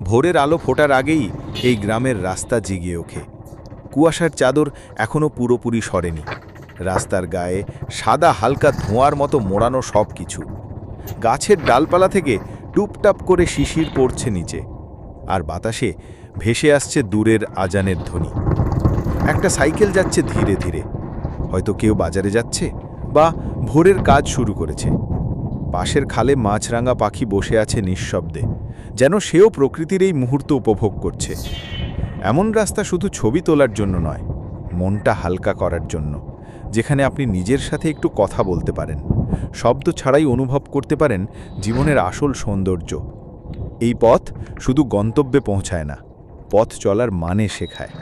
ভোরের আলো ফোটার আগেই এই গ্রামের রাস্তা জেগে ওঠে। কুয়াশার চাদর এখনো পুরোপুরি সরেনি। রাস্তার গায়ে সাদা হালকা ধোঁয়ার মতো মোড়ানো সব কিছু। গাছের ডালপালা থেকে টুপটাপ করে শিশির পড়ছে নিচে, আর বাতাসে ভেসে আসছে দূরের আজানের ধ্বনি। একটা সাইকেল যাচ্ছে ধীরে ধীরে, হয়তো কেউ বাজারে যাচ্ছে বা ভোরের কাজ শুরু করেছে। পাশের খালে মাছরাঙা পাখি বসে আছে নিঃশব্দে, যেন সেও প্রকৃতির এই মুহূর্ত উপভোগ করছে। এমন রাস্তা শুধু ছবি তোলার জন্য নয়, মনটা হালকা করার জন্য, যেখানে আপনি নিজের সাথে একটু কথা বলতে পারেন, শব্দ ছাড়াই অনুভব করতে পারেন জীবনের আসল সৌন্দর্য। এই পথ শুধু গন্তব্যে পৌঁছায় না, পথ চলার মানে শেখায়।